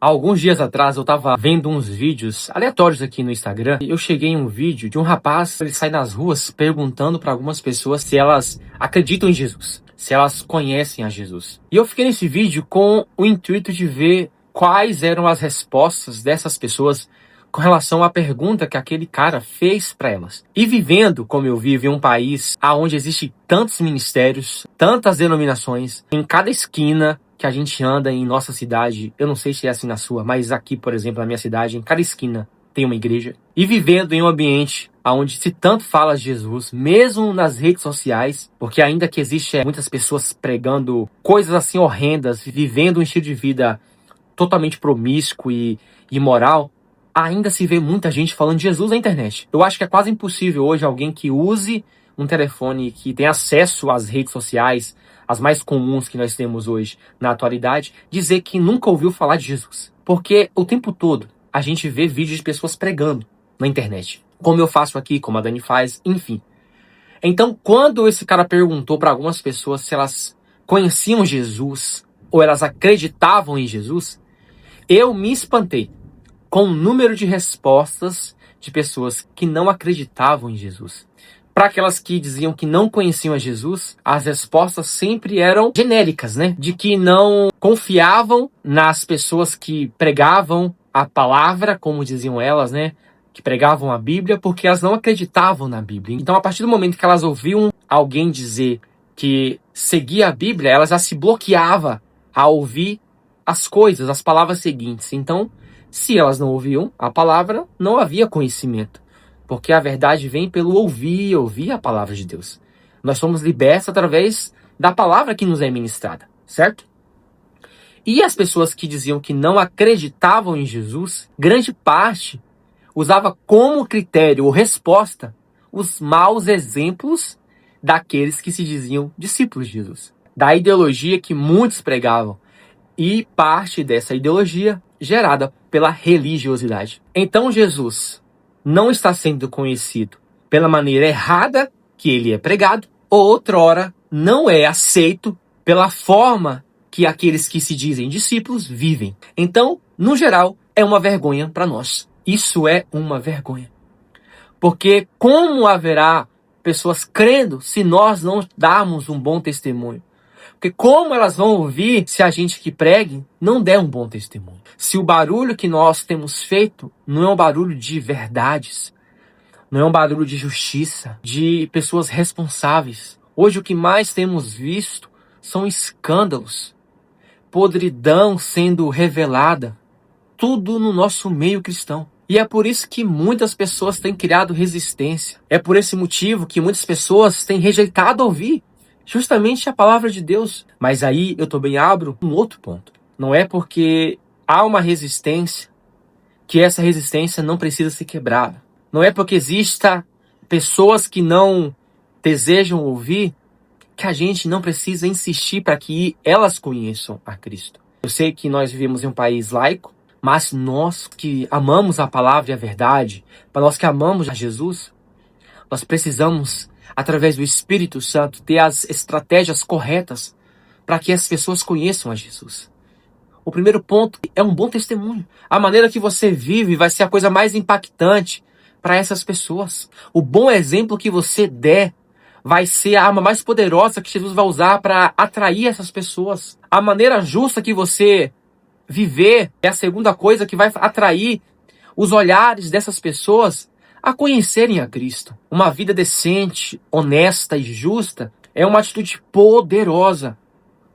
Alguns dias atrás eu tava vendo uns vídeos aleatórios aqui no Instagram e eu cheguei em um vídeo de um rapaz, ele sai nas ruas perguntando para algumas pessoas se elas acreditam em Jesus, se elas conhecem a Jesus. E eu fiquei nesse vídeo com o intuito de ver quais eram as respostas dessas pessoas com relação à pergunta que aquele cara fez para elas. E vivendo como eu vivo em um país onde existe tantos ministérios, tantas denominações, em cada esquina que a gente anda em nossa cidade, eu não sei se é assim na sua, mas aqui, por exemplo, na minha cidade, em cada esquina tem uma igreja. E vivendo em um ambiente onde se tanto fala de Jesus, mesmo nas redes sociais, porque ainda que existe muitas pessoas pregando coisas assim horrendas, vivendo um estilo de vida totalmente promíscuo e imoral, ainda se vê muita gente falando de Jesus na internet. Eu acho que é quase impossível hoje alguém que use um telefone, que tem acesso às redes sociais, as mais comuns que nós temos hoje na atualidade, dizer que nunca ouviu falar de Jesus. Porque o tempo todo a gente vê vídeos de pessoas pregando na internet. Como eu faço aqui, como a Dani faz, enfim. Então, quando esse cara perguntou para algumas pessoas se elas conheciam Jesus ou elas acreditavam em Jesus, eu me espantei com o número de respostas de pessoas que não acreditavam em Jesus. Para aquelas que diziam que não conheciam a Jesus, as respostas sempre eram genéricas, né? De que não confiavam nas pessoas que pregavam a palavra, como diziam elas, né? Que pregavam a Bíblia, porque elas não acreditavam na Bíblia. Então, a partir do momento que elas ouviam alguém dizer que seguia a Bíblia, elas já se bloqueavam a ouvir as coisas, as palavras seguintes. Então, se elas não ouviam a palavra, não havia conhecimento. Porque a verdade vem pelo ouvir a palavra de Deus. Nós somos libertos através da palavra que nos é ministrada, certo? E as pessoas que diziam que não acreditavam em Jesus, grande parte usava como critério ou resposta os maus exemplos daqueles que se diziam discípulos de Jesus. Da ideologia que muitos pregavam. E parte dessa ideologia gerada pela religiosidade. Então Jesus não está sendo conhecido pela maneira errada que ele é pregado, ou outrora não é aceito pela forma que aqueles que se dizem discípulos vivem. Então, no geral, é uma vergonha para nós. Isso é uma vergonha. Porque como haverá pessoas crendo se nós não darmos um bom testemunho? Porque como elas vão ouvir se a gente que pregue não der um bom testemunho? Se o barulho que nós temos feito não é um barulho de verdades, não é um barulho de justiça, de pessoas responsáveis. Hoje o que mais temos visto são escândalos, podridão sendo revelada, tudo no nosso meio cristão. E é por isso que muitas pessoas têm criado resistência. É por esse motivo que muitas pessoas têm rejeitado ouvir justamente a palavra de Deus. Mas aí eu também abro um outro ponto. Não é porque há uma resistência que essa resistência não precisa ser quebrada. Não é porque exista pessoas que não desejam ouvir que a gente não precisa insistir para que elas conheçam a Cristo. Eu sei que nós vivemos em um país laico, mas nós que amamos a palavra e a verdade, para nós que amamos a Jesus, nós precisamos, através do Espírito Santo, ter as estratégias corretas para que as pessoas conheçam a Jesus. O primeiro ponto é um bom testemunho. A maneira que você vive vai ser a coisa mais impactante para essas pessoas. O bom exemplo que você der vai ser a arma mais poderosa que Jesus vai usar para atrair essas pessoas. A maneira justa que você viver é a segunda coisa que vai atrair os olhares dessas pessoas a conhecerem a Cristo. Uma vida decente, honesta e justa é uma atitude poderosa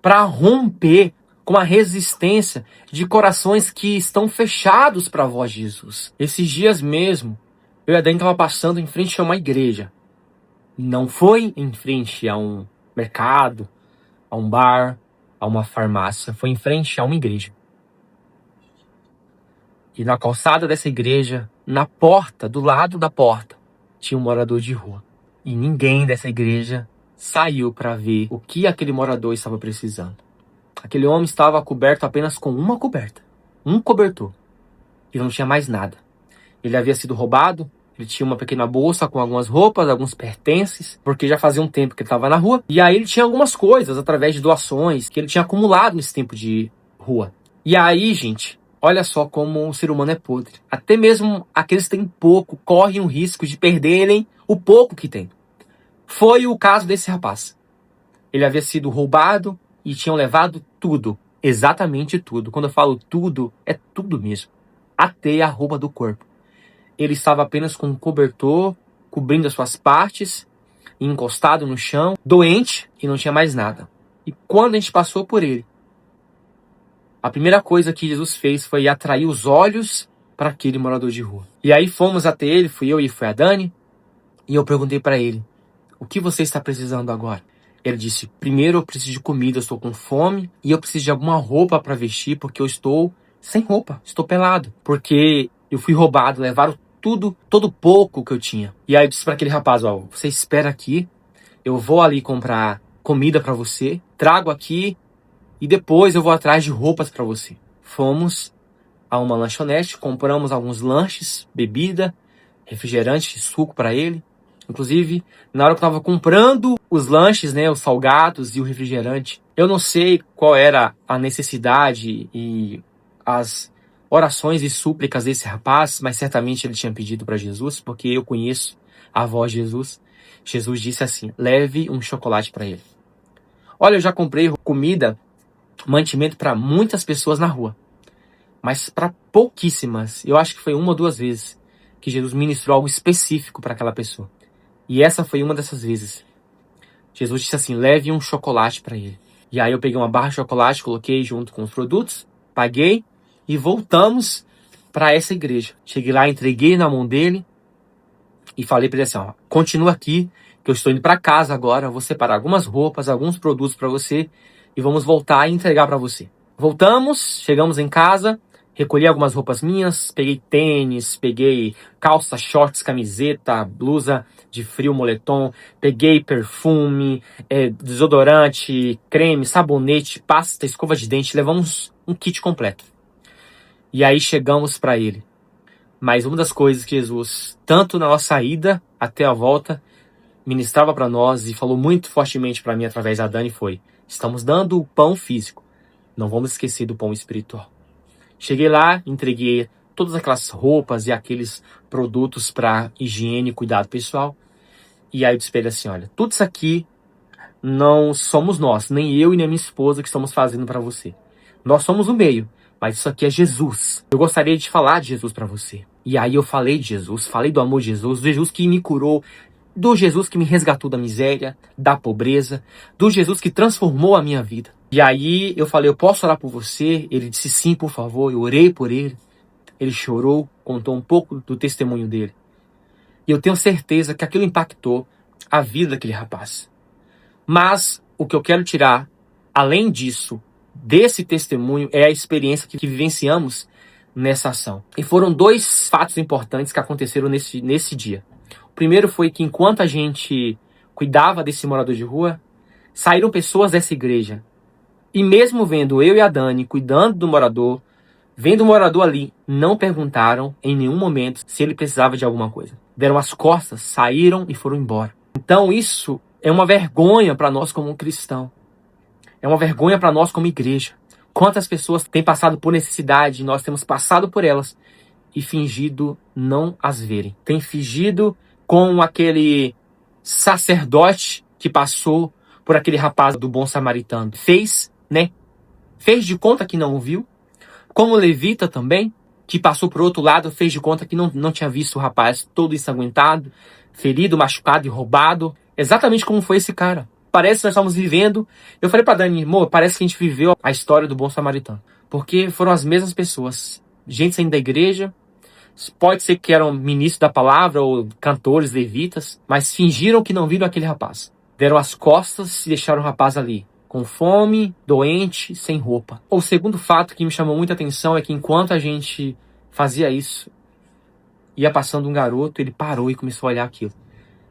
para romper com a resistência de corações que estão fechados para a voz de Jesus. Esses dias mesmo, eu e a Dani estava passando em frente a uma igreja. Não foi em frente a um mercado, a um bar, a uma farmácia. Foi em frente a uma igreja. E na calçada dessa igreja, na porta, do lado da porta, tinha um morador de rua. E ninguém dessa igreja saiu para ver o que aquele morador estava precisando. Aquele homem estava coberto apenas com uma coberta. Um cobertor. E não tinha mais nada. Ele havia sido roubado. Ele tinha uma pequena bolsa com algumas roupas, alguns pertences, porque já fazia um tempo que ele estava na rua. E aí ele tinha algumas coisas através de doações que ele tinha acumulado nesse tempo de rua. E aí, gente, Olha só como o ser humano é podre. Até mesmo aqueles que têm pouco correm o risco de perderem o pouco que têm. Foi o caso desse rapaz. Ele havia sido roubado e tinham levado tudo. Exatamente tudo. Quando eu falo tudo, é tudo mesmo. Até a roupa do corpo. Ele estava apenas com um cobertor, cobrindo as suas partes, encostado no chão, doente e não tinha mais nada. E quando a gente passou por ele, a primeira coisa que Jesus fez foi atrair os olhos para aquele morador de rua. E aí fomos até ele, fui eu e foi a Dani, e eu perguntei para ele: o que você está precisando agora? Ele disse: primeiro eu preciso de comida, eu estou com fome, e eu preciso de alguma roupa para vestir, porque eu estou sem roupa, estou pelado. Porque eu fui roubado, levaram tudo, todo pouco que eu tinha. E aí eu disse para aquele rapaz: ó, você espera aqui, eu vou ali comprar comida para você, trago aqui, e depois eu vou atrás de roupas para você. Fomos a uma lanchonete, compramos alguns lanches, bebida, refrigerante, suco para ele. Inclusive, na hora que eu estava comprando os lanches, né, os salgados e o refrigerante, eu não sei qual era a necessidade e as orações e súplicas desse rapaz, mas certamente ele tinha pedido para Jesus, porque eu conheço a voz de Jesus. Jesus disse assim: leve um chocolate para ele. Olha, eu já comprei comida, mantimento para muitas pessoas na rua, mas para pouquíssimas. Eu acho que foi uma ou duas vezes que Jesus ministrou algo específico para aquela pessoa. E essa foi uma dessas vezes. Jesus disse assim: leve um chocolate para ele. E aí eu peguei uma barra de chocolate, coloquei junto com os produtos, paguei e voltamos para essa igreja. Cheguei lá, entreguei na mão dele e falei para ele assim: ó, continua aqui, que eu estou indo para casa agora, vou separar algumas roupas, alguns produtos para você e vamos voltar e entregar para você. Voltamos, chegamos em casa, recolhi algumas roupas minhas, peguei tênis, peguei calça, shorts, camiseta, blusa de frio, moletom, peguei perfume, desodorante, creme, sabonete, pasta, escova de dente, levamos um kit completo. E aí chegamos para ele. Mas uma das coisas que Jesus, tanto na nossa ida até a volta, ministrava para nós e falou muito fortemente para mim através da Dani foi: estamos dando o pão físico, não vamos esquecer do pão espiritual. Cheguei lá, entreguei todas aquelas roupas e aqueles produtos para higiene e cuidado pessoal. E aí eu disse para ele assim: olha, tudo isso aqui não somos nós, nem eu e nem minha esposa que estamos fazendo para você. Nós somos o meio, mas isso aqui é Jesus. Eu gostaria de falar de Jesus para você. E aí eu falei de Jesus, falei do amor de Jesus, do Jesus que me curou, do Jesus que me resgatou da miséria, da pobreza, do Jesus que transformou a minha vida. E aí eu falei: eu posso orar por você? Ele disse sim, por favor. Eu orei por ele. Ele chorou, contou um pouco do testemunho dele. E eu tenho certeza que aquilo impactou a vida daquele rapaz. Mas o que eu quero tirar, além disso, desse testemunho, é a experiência que vivenciamos nessa ação. E foram dois fatos importantes que aconteceram nesse dia. O primeiro foi que enquanto a gente cuidava desse morador de rua, saíram pessoas dessa igreja. E mesmo vendo eu e a Dani cuidando do morador, vendo o morador ali, não perguntaram em nenhum momento se ele precisava de alguma coisa. Deram as costas, saíram e foram embora. Então isso é uma vergonha para nós como cristão. É uma vergonha para nós como igreja. Quantas pessoas têm passado por necessidade, nós temos passado por elas e fingido não as verem. Tem fingido com aquele sacerdote que passou por aquele rapaz do bom samaritano. Fez de conta que não o viu. Como o levita também, que passou por outro lado, fez de conta que não tinha visto o rapaz todo ensanguentado, ferido, machucado e roubado. Exatamente como foi esse cara. Parece que nós estamos vivendo. Eu falei pra Dani: amor, parece que a gente viveu a história do bom samaritano. Porque foram as mesmas pessoas. Gente saindo da igreja. Pode ser que eram ministros da palavra ou cantores, levitas. Mas fingiram que não viram aquele rapaz. Deram as costas e deixaram o rapaz ali, com fome, doente, sem roupa. O segundo fato que me chamou muita atenção é que enquanto a gente fazia isso, ia passando um garoto, ele parou e começou a olhar aquilo.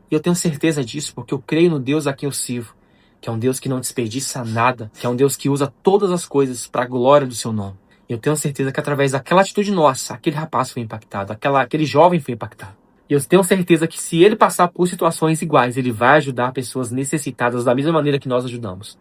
E eu tenho certeza disso porque eu creio no Deus a quem eu sirvo, que é um Deus que não desperdiça nada, que é um Deus que usa todas as coisas para a glória do seu nome. E eu tenho certeza que através daquela atitude nossa, aquele rapaz foi impactado, aquele jovem foi impactado. E eu tenho certeza que se ele passar por situações iguais, ele vai ajudar pessoas necessitadas da mesma maneira que nós ajudamos.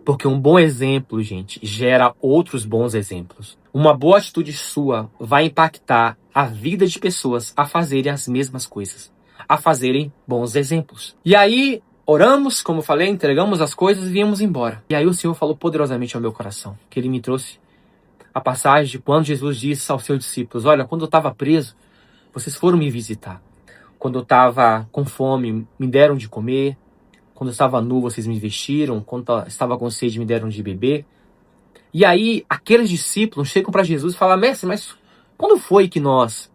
Porque um bom exemplo, gente, gera outros bons exemplos. Uma boa atitude sua vai impactar a vida de pessoas a fazerem as mesmas coisas, a fazerem bons exemplos. E aí, oramos, como eu falei, entregamos as coisas e viemos embora. E aí o Senhor falou poderosamente ao meu coração, que Ele me trouxe a passagem de quando Jesus disse aos seus discípulos: olha, quando eu estava preso, vocês foram me visitar. Quando eu estava com fome, me deram de comer. Quando eu estava nu, vocês me vestiram. Quando eu estava com sede, me deram de beber. E aí, aqueles discípulos chegam para Jesus e falam: mestre, mas quando foi que nós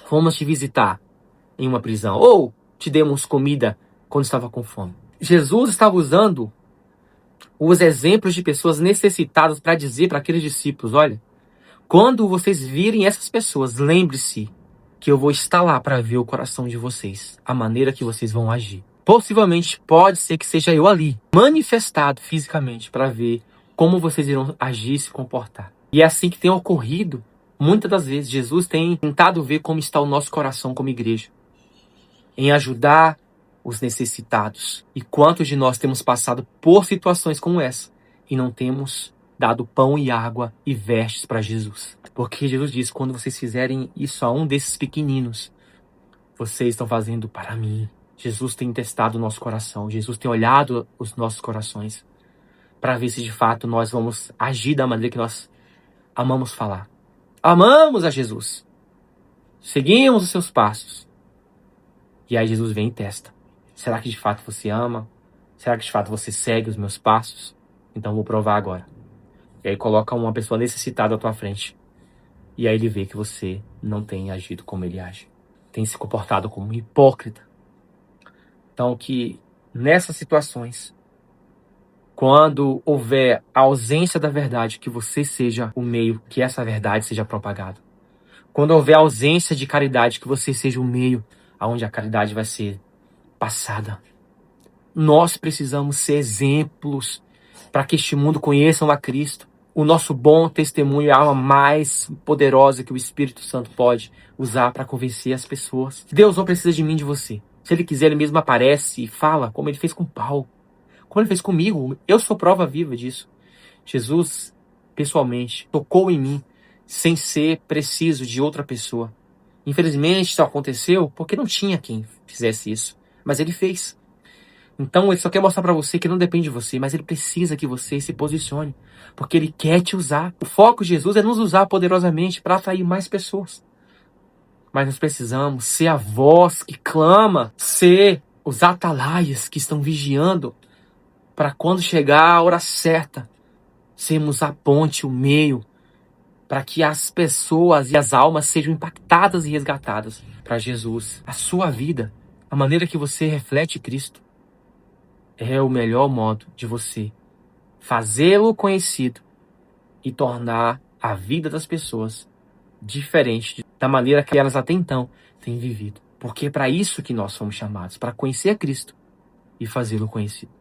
fomos te visitar em uma prisão? Ou te demos comida quando estava com fome? Jesus estava usando os exemplos de pessoas necessitadas para dizer para aqueles discípulos: olha, quando vocês virem essas pessoas, lembre-se que eu vou estar lá para ver o coração de vocês, a maneira que vocês vão agir. Possivelmente pode ser que seja eu ali, manifestado fisicamente, para ver como vocês irão agir e se comportar. E é assim que tem ocorrido. Muitas das vezes, Jesus tem tentado ver como está o nosso coração como igreja, em ajudar os necessitados. E quantos de nós temos passado por situações como essa e não temos dado pão e água e vestes para Jesus? Porque Jesus diz: quando vocês fizerem isso a um desses pequeninos, vocês estão fazendo para mim. Jesus tem testado o nosso coração. Jesus tem olhado os nossos corações para ver se de fato nós vamos agir da maneira que nós amamos falar. Amamos a Jesus. Seguimos os seus passos. E aí Jesus vem e testa. Será que de fato você ama? Será que de fato você segue os meus passos? Então vou provar agora. E aí coloca uma pessoa necessitada à tua frente. E aí ele vê que você não tem agido como ele age. Tem se comportado como um hipócrita. Então que nessas situações, quando houver a ausência da verdade, que você seja o meio que essa verdade seja propagada. Quando houver ausência de caridade, que você seja o meio aonde a caridade vai ser passada. Nós precisamos ser exemplos para que este mundo conheça a Cristo. O nosso bom testemunho é a arma mais poderosa que o Espírito Santo pode usar para convencer as pessoas. Deus não precisa de mim, de você. Se Ele quiser, Ele mesmo aparece e fala, como Ele fez com Paulo, como Ele fez comigo. Eu sou prova viva disso. Jesus, pessoalmente, tocou em mim sem ser preciso de outra pessoa. Infelizmente, isso aconteceu porque não tinha quem fizesse isso. Mas Ele fez. Então, Ele só quer mostrar para você que não depende de você, mas Ele precisa que você se posicione. Porque Ele quer te usar. O foco de Jesus é nos usar poderosamente para atrair mais pessoas. Mas nós precisamos ser a voz que clama, ser os atalaias que estão vigiando para quando chegar a hora certa, sermos a ponte, o meio, para que as pessoas e as almas sejam impactadas e resgatadas para Jesus. A sua vida, a maneira que você reflete Cristo, é o melhor modo de você fazê-lo conhecido e tornar a vida das pessoas diferente da maneira que elas até então têm vivido. Porque é para isso que nós fomos chamados, para conhecer a Cristo e fazê-lo conhecido.